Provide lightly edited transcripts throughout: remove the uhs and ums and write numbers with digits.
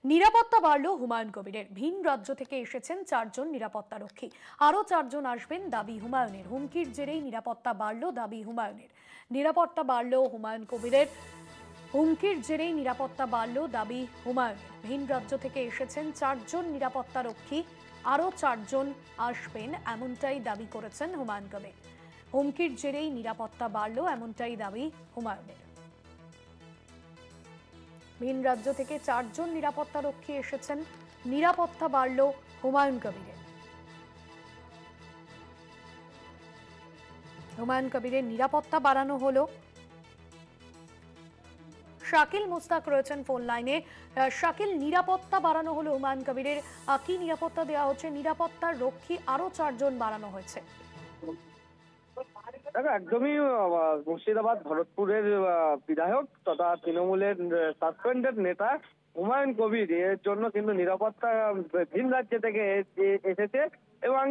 নিরাপত্তা বাড়ল হুমায়ুন কবিরের। ভিন রাজ্য থেকে এসেছেন 4 জন নিরাপত্তারক্ষী, আরো 4 জন আসবেন দাবি হুমায়ুনের। হুমকির জেরেই নিরাপত্তা বাড়ল দাবি হুমায়ুনের। নিরাপত্তা বাড়ল হুমায়ুন কবিরের, হুমকির জেরেই নিরাপত্তা বাড়ল দাবি হুমায়ুনের। ভিন রাজ্য থেকে এসেছেন 4 জন নিরাপত্তারক্ষী, আরো 4 জন আসবেন এমনটাই দাবি করেছেন হুমায়ুন কবির। হুমকির জেরেই নিরাপত্তা বাড়ল এমনটাই দাবি হুমায়ুনের। ভিন রাজ্য থেকে 4 জন নিরাপত্তারক্ষী এসেছেন, নিরাপত্তা বাড়ল হুমায়ুন কবিরের। হুমায়ুন কবিরের নিরাপত্তা বাড়ানো হলো। শাকিল মুস্তাক রয়েছেন ফোন লাইনে। শাকিল, নিরাপত্তা বাড়ানো হলো হুমায়ুন কবিরের, কি নিরাপত্তা দেওয়া হচ্ছে? নিরাপত্তার রক্ষী আরো 4 জন বাড়ানো হয়েছে। একদমই মুর্শিদাবাদ ভরতপুরের বিধায়ক তথা তৃণমূলের সাসপেন্ডেড নেতা হুমায়ুন কবির এর জন্য কিন্তু নিরাপত্তা ভিন রাজ্য থেকে এসেছে এবং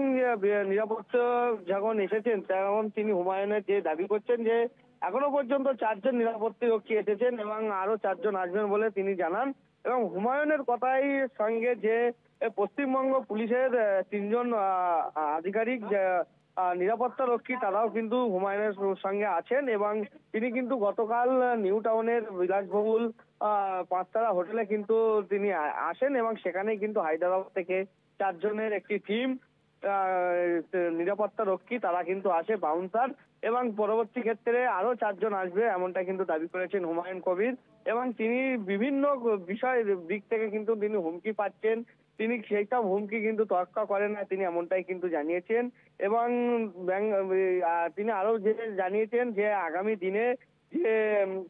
নিরাপত্তা যখন এসেছেন তখন তিনি হুমায়ুনের যে দাবি করছেন যে এখনো পর্যন্ত 4 জন নিরাপত্তা রক্ষী এসেছেন এবং আরো 4 জন আসবেন বলে তিনি জানান। এবং হুমায়ুনের কথাই সঙ্গে যে পশ্চিমবঙ্গ পুলিশের 3 জন আধিকারিক নিরাপত্তা রক্ষী তারাও কিন্তু হুমায়ুনের সঙ্গে আছেন এবং তিনি কিন্তু গতকাল নিউ টাউনের বিলাসবহুল 5 তারা হোটেলে কিন্তু তিনি আসেন এবং সেখানেই কিন্তু হায়দ্রাবাদ থেকে 4 জনের একটি টিম নিরাপত্তা রক্ষী তারা কিন্তু আসে বাউন্সার এবং পরবর্তী ক্ষেত্রে আরো 4 জন আসবে এমনটা কিন্তু দাবি করেছেন হুমায়ুন কবির। এবং তিনি বিভিন্ন বিষয় দিক থেকে কিন্তু তিনি হুমকি পাচ্ছেন, তিনি সেইসব হুমকি কিন্তু তোয়াক্কা করেন না, তিনি এমনটাই কিন্তু জানিয়েছেন। এবং তিনি আরো যে জানিয়েছেন যে আগামী দিনে যে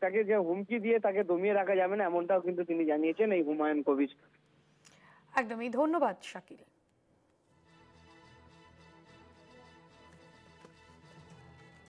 তাকে যে হুমকি দিয়ে তাকে দমিয়ে রাখা যাবে না এমনটাও কিন্তু তিনি জানিয়েছেন এই হুমায়ুন কবির। একদমই, ধন্যবাদ শাকিল।